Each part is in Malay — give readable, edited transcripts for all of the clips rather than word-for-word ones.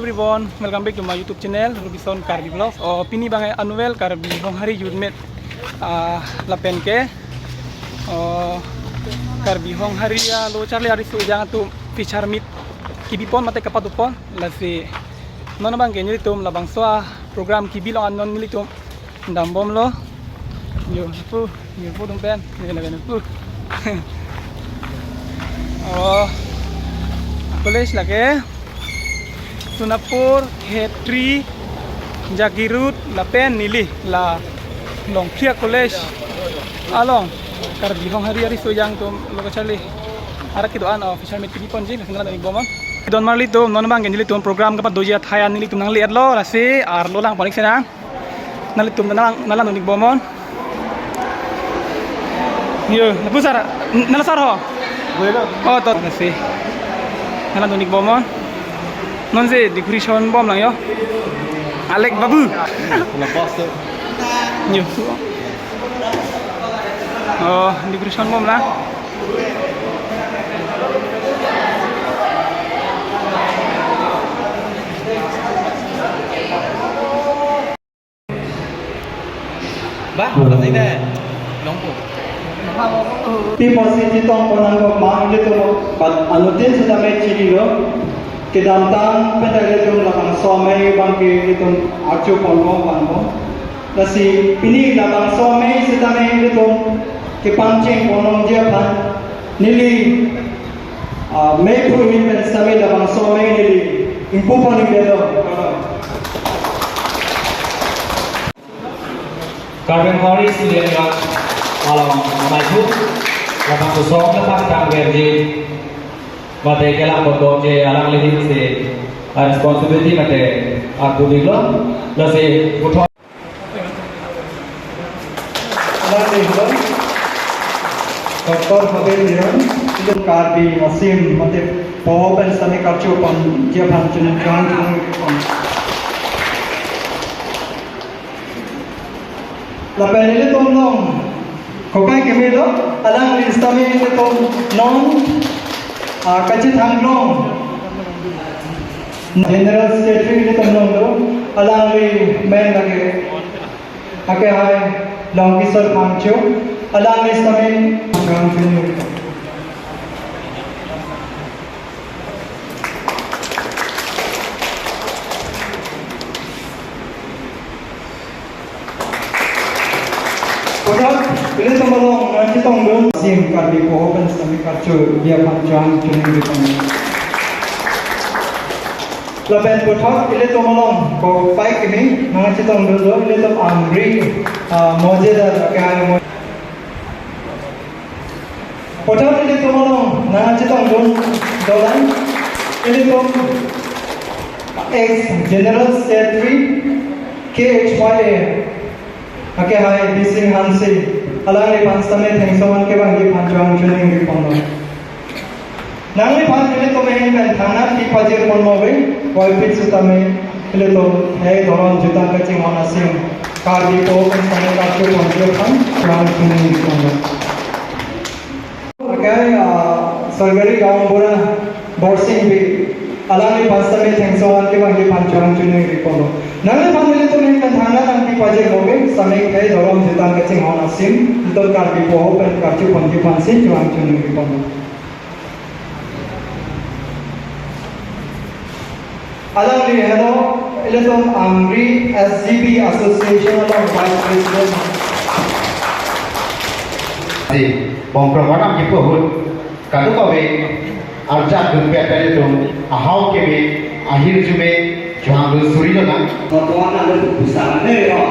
everyone, welcome back to my YouTube channel Robinson Karbi Vlogs. Pini bangai Anuel Karbi hong hari Judmet lapen ke Karbi hong hari ya lo charli hari su jangan tu fichar mit kibipon mate kapatupon lasi nono bang kenyuri tum labang soa program kibilong anon militum ndambom lo yo pu dong pen ni pu college lagi Sunapur, Hetri, Jagirut, Lapen, Nili, La Longpria College, Along, Karbi hong hari sojang tu logo Charlie. Arak itu an official meet di ponji, mungkin ada di bomon. Don Marli tu, non bang jadi tu program kapat doja Thailand nili tu nang lihat lo, rasi lo lang panik sana. Nali tu nalang di bomon. Yo, napusar, nalasar ho. Oh, tot rasi. Nalang di bomon. Non sih di kurison bom lang yo. Alek babu. Lepas tu. Yo. Di kurison bom lah. Bah, berarti deh. Lompok. Di posisi tong ponang ko mang dito anutin sa dami chililo. Kedamtang pedagog lakang somay bangki itong archo pongo pango. Nasi pini lakang somay sa dami itong kipancing ponong Japan nili may pruhin pen sa may lakang somay nili impupon ni bedo. Karben Hori silian kat alam maju, lapang kusong lepas kang berji, mate kelak bodoh je alang lagi se responsibility mate aku dilo, lase putra. Alang dilo, Dr. Habib Diran, itu Karbi Asim mate poho pen sa may karcho pon Japan cunan pon. Lapan ini tolong, kopai kami lo, alang listami ini tolong non, kacit hanglong, general secretary ini tolong lo, alang li main lagi, akai hai longisor pangcio, alang listami gang sini. Udah, ini teman-teman nanti tunggu sim Karbi poho pen sami karcu dia panjang cuman di sana. Lapan putar ini teman-teman kau baik ini nanti tunggu dulu ini tem Amri mojeda kayak putar ini teman-teman nanti tunggu dolan ini tem ex General Secretary KHYA. Oke, hai, bising hansi. Alang ni panstame thengsoman ke bang di panjuang juling di pono. Nang ni pan ini to main kan thana ti pajir pon mobe, walpit sutame ile to hai doron juta kacing onasim. Karbi po kan same kartu panjuang kan juang juling di pono. Oke, sargari gaung bora borsing bi. Alang ni panstame thengsoman ke bang di panjuang juling di pono. Nang pan ile to main kan thana nang ti pajir mobe same kai doron juta kacing onasim. Untuk Karbi poho pen kartu panjuang sin juang juling di pono. Alang ni hello, ile to Amri SGB Association along Vice President. Si, bong program kita pun, kalau kau arjat dunia tadi tu, ahau kebe, akhir jume, juang tu suri lana. Tuan ada pusat ni ya.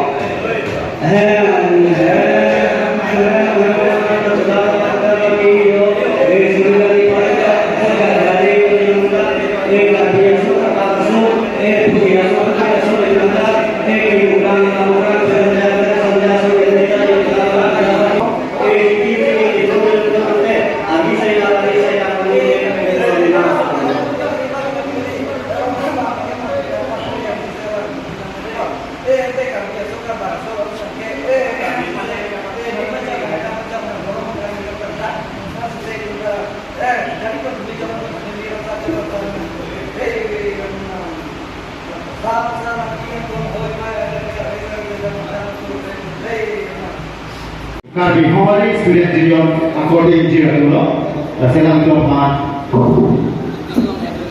Karbi Hawari Student Union according to the Selam Tuhan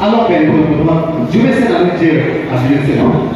Allah pengen Tuhan juga senang je asli senang.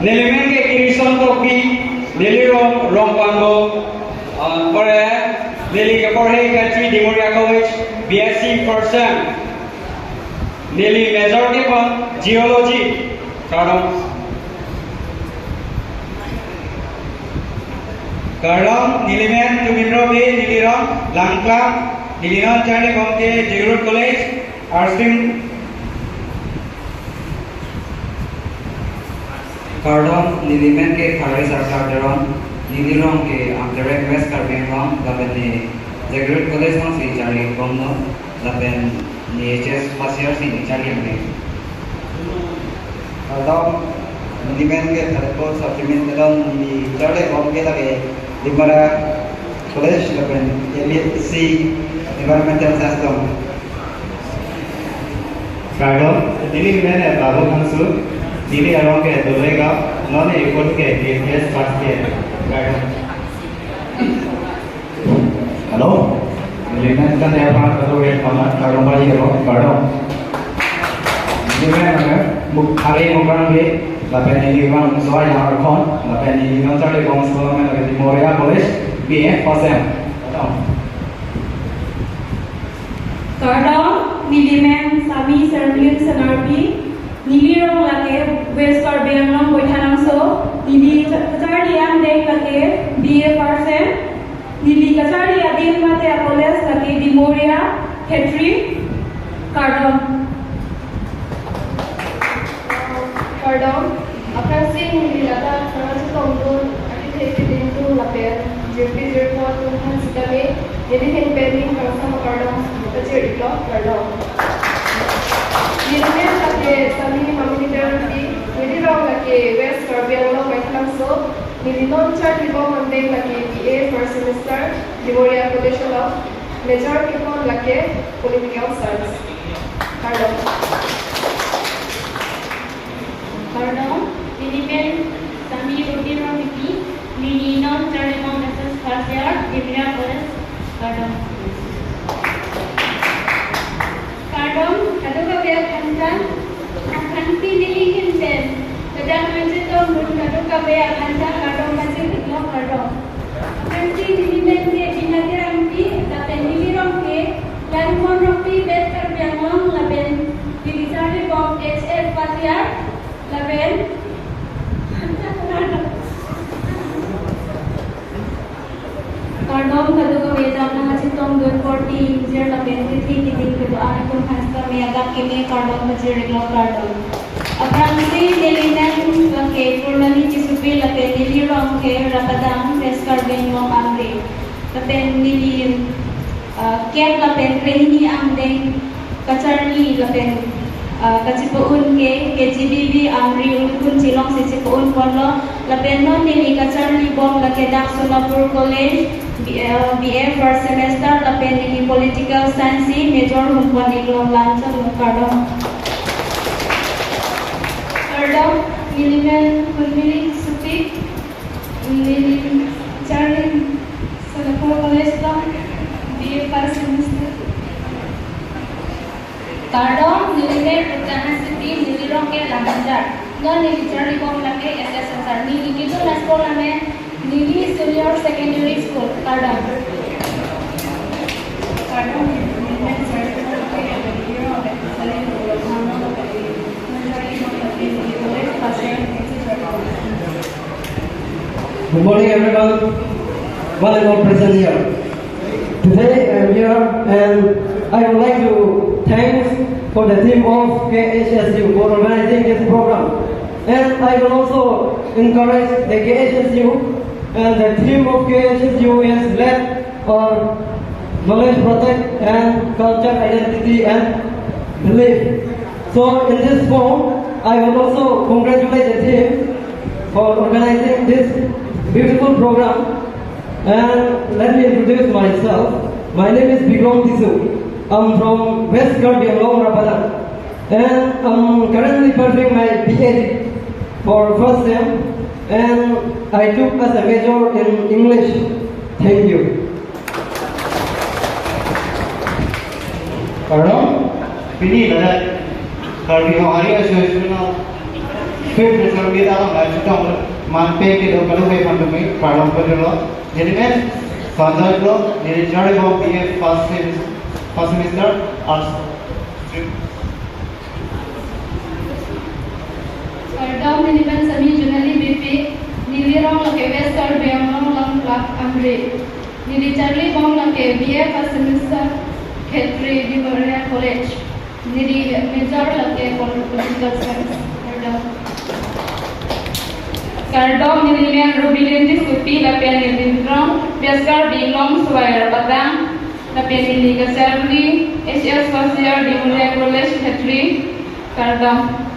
Nilimen ke kirisan topi, nilirong rongkwando, pore nili ke pore kacri di Muria College, BSc first sem, nili major ke pon geology, karong nilimen tuminrobi nilirong langklang, nilinon cari komte Jigurut College, Arsim. Kardom nilimen ke khare sarkar daron nilirong ke amterek west karbin rong laben ni Jigurut College rong si cari komno laben ni HS pasir si cari amne Kardom nilimen ke tharko supplement daron ni cari kom ke lage Limara College laben MSc Environmental Science dong Kardom nilimen babu Mansur Dili arong ke dolega non ikut ke DPS pas ke halo nilimen kan ya pak kalau yang pamat karong bali kalau karong nilimen apa muk hari mukran ke lapen ini bang soal yang arkon lapen ini kan cari bang soal yang di Moria College BF pasem Kardom nilimen sami serpiun senarpi nilirong lake West Caribbean Boyhanangso nili kacarian dek lake BA Parsem nili kacaria dek mate Apoles lake di Moria Ketri Kardom Pardon, akan sing nilata sarang setongdun akan hepidin tu lapel JP report tu kan sekali jadi hin pending kalau sama pardon kecil itu pardon. Ini sahaja sami mami terapi jadi orang lagi West Caribbean lo macam so ini non chart di bawah mandeng lagi BA first semester di Memorial College lo major kita lagi political science. Pardon. Pardon, Philippine Sami Rudin Ramiki, Lino Charlimon Mrs. Farsiar, Divya College, Pardon. Pardon, kado kabel kantan, akan pilihin den. Sedang mencetak mun kado kabel kantan, kado masih tidak pardon. Akan pilihin den binati rampi, tapi nilirong ke, dan mon rampi bed terbiang laben dirisari bom HF Farsiar. Laben, Kardom kado ko wedam na hachitong 240 0 laben 3 kiting kado ani kung hasta may agak kini kardom majir reglo kardom. Aprang si delinan ke purnani chisupi laben nilirong ke rapadang reskar benyong amri. Laben nilir ker laben krehini amdeng kacarni laben kacipuun ke KGBB Amri Ulkun Cilong si Cipuun Polo lapenon nili kacarni bom lakedak Sunapur College BA first semester lapen nili political science major humpuan ilong lancar Kardom nilimen kulmili supik nili Charlie Sunapur College lang BA first semester Kardom nilai pertama seti nilirong ke Lamanjar. Non nilijar di bawah laki SSR. Nili itu na sekolah me Nili Senior Secondary School. Kardom. Kardom nilai serta ke nilirong ke selain nama ke mencari nama ke nilai pasien. Good morning, everyone. Volleyball present here. Today I am here and I would like to thank for the team of KHSU for organizing this program. And I will also encourage the KHSU and the team of KHSU is led on knowledge protect and culture identity and belief. So in this form, I will also congratulate the team for organizing this beautiful program. And let me introduce myself. My name is Bigong Tisu. I'm from West Caribbean, Rapadang, and I'm currently pursuing my PhD for first sem, and I took as a major in English. Thank you. Pardon? Pini dah Karbi Hawari Association fifth result kita orang kita mampu kita kalau kita mampu pardon perlu. Jadi kan standar lo dari jari bom PF first semester arts. Kardom nilipan sami junali BP nilirong lake West Caribbean lang lak Amri. Nili Charlie bom lake BA first semester Khetri di Memorial College. Nili major lake political science. Kardom nilipan Rubilin Supi lapian nilindrong Biaskar Bilong Suwair Padang lapian nili Kasarli HS first year di Memorial College Khetri Kardom.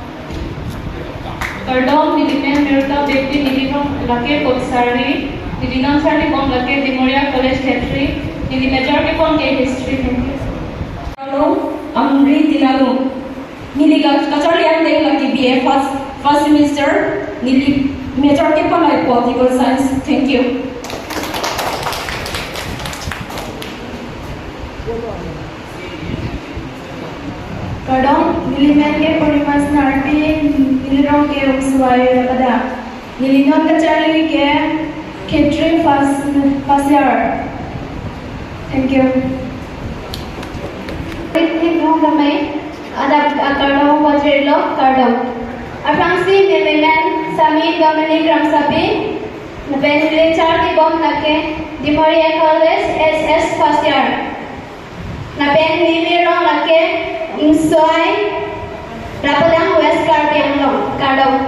Kardom nilipan Merta Bekti nilirong lake Kotsari nilindrong Sari bom lake di Memorial College Khetri nili major ke bom ke history. Halo, Amri Tilalung. Nili Kasarli ande lake BA first semester nili major ke bom like political science. Thank you. Kardom nilimen ke purimas narpi nilirong ke uswai pada nilinon ke Charlie ke Khetri first year. Thank you. Ini dong kami ada Kardom Bajirlo Kardom. Afangsi nilimen Sami Dominic Ramsapi nilin Charlie bom nake di Memorial College SS first year. Napen nilirong nake Insoi Rapadang West Karbi Anglong, Kardong.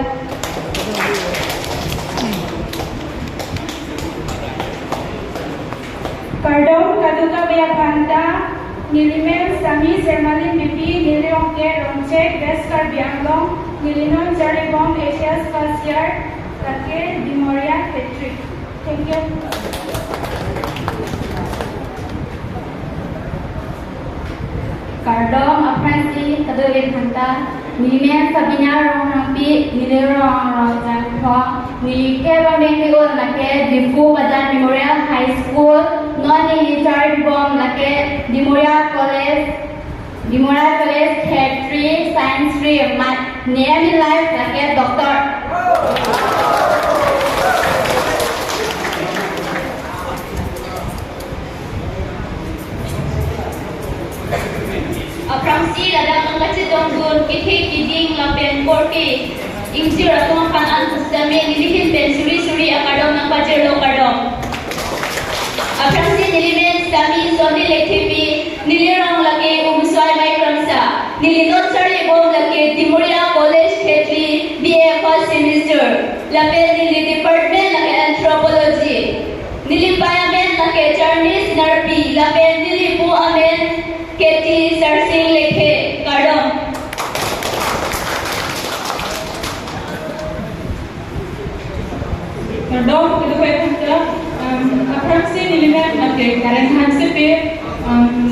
Kardong Kaduka Bayapanta, Nilimel Sami Sermalin Bibi, Nilirongke Rongchek, West Karbi Anglong, Nilinon Jaribom Asia's first year, Lake Dimoria Patrick. Thank you. Kardong Aprensi Kadulik Hanta, Nilimel Sabina Rong Rampi, Nilirong Rongjanko, Nilikeba Menghigo Lake, Difu Badan Memorial High School, Noni Jaribom Lake, Dimoria College, Head 3, Science 3, Math, Name in Life Lake, Doctor. Apramsi ladang mengkaji tonggun kithi kiding lapen korti ingsi ratung pan sami nilihin pen suri akadong nang pajero kadong. Apramsi nilimen sami soni lekhipi nilirong lake umswai micromsa nilinot sari bom lake Dimoria College Khetli BA first semester lapen nili department lake anthropology nilipayamen lake Chinese NRP lapen nilipu amen Keti Sarsing Lekhe Kardong. Kardong itu kita apramsi nilimen lake karen hansepe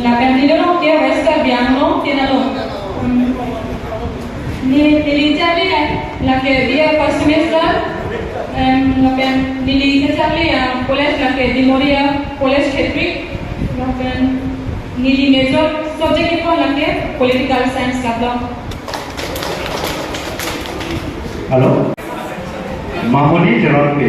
lapen nilirong ke West Karbi Anglong tinalong. Nilijali lake dia first semester lapen nilijali college lake Dimoria College Khetri lapen Nili major subject itu lagi political science kablong. Halo, Mahmudi Jalan P.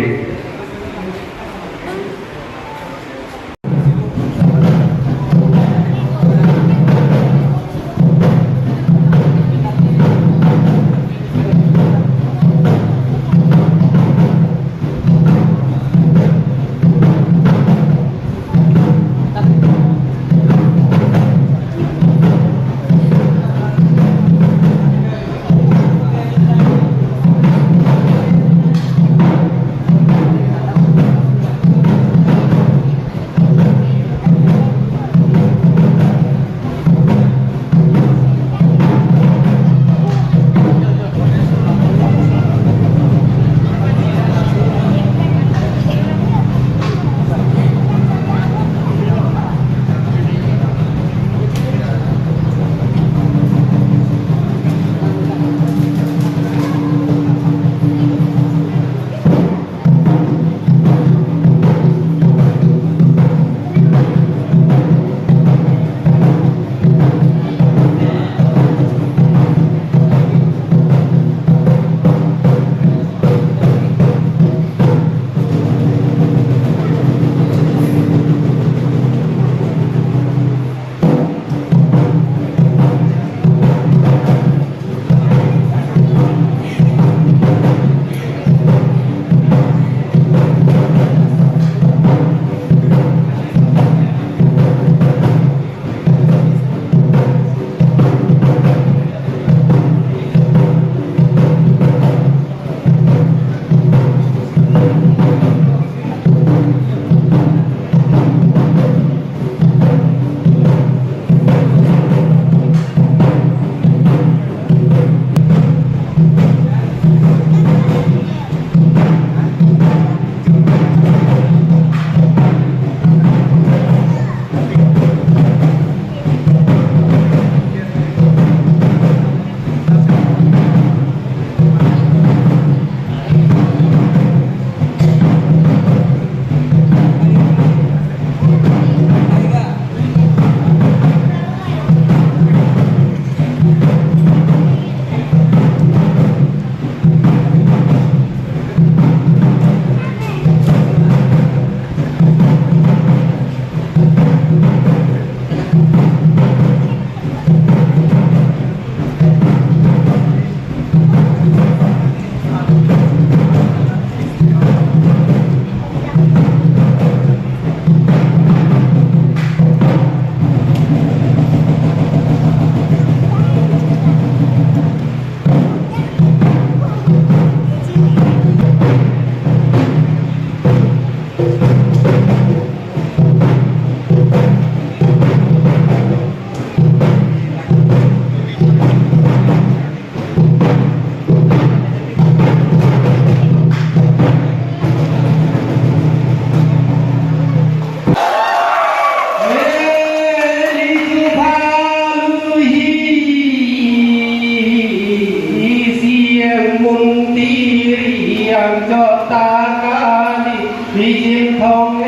takani bijim thong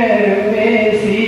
besi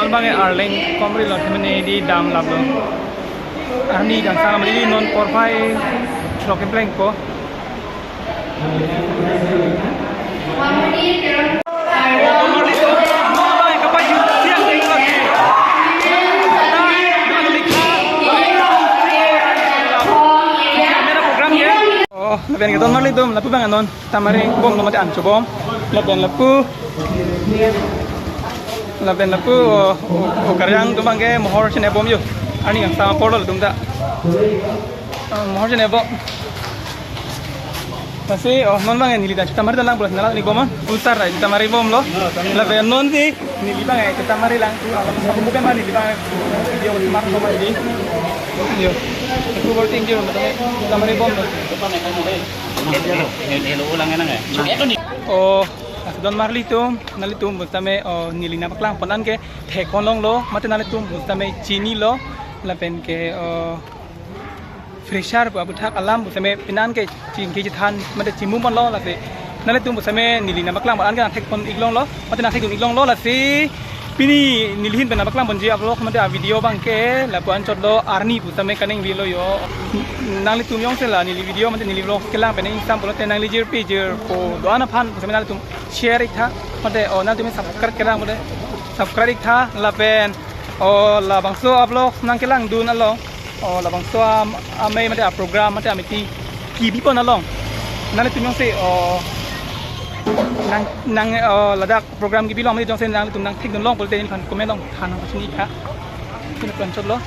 non bang arleng komri lo temene di dam lab lo arni dan salam di non porpai rokem pleng ko Lapen kita normal itu, lapu bang anon, tamari bom nomor an coba, lapen lapu, karyang tu bang ke mohor cene bom yo, ani yang sama portal tu tak, mohor cene bom, masih non bang ini lihat, tamari dalam bulan nalar ni bom, ultar lah, tamari bom lo, lapen non sih, ini bang kita tamari lang, aku bukan mari bang video smart bom ini, yo. Aku baru tinggal tamari bom tu. Oh, don marli tu, nali tu mustame nilina paklang ponan ke thekonlong lo, mate nali tu mustame chini lo, lapen ke fresher abu thak alam mustame pinan ke ching ke jithan mate chimu mon lo lase, nali tu mustame nilina paklang ponan ke thekon iglong lo, mate na thekon iglong lo lase. Pini nilihin pena baklang bonji upload mate video bangke lapuan chodlo arni putame kaning video yo nangli tum yong sela nili video mate nili vlog kelang pena insam polote nangli jir page ko doana phan putame nali tum share ikha mate o nali tum subscribe kelang mate subscribe ikha lapen o la bangso upload nang kelang dun along o la bangso amai mate program mate amiti kibi pon along nali tum yong se o nang ladak program gibi long mesti jong sen nang tum nang tik dun long polte ni kan komen long than sini kha kena kan chot lo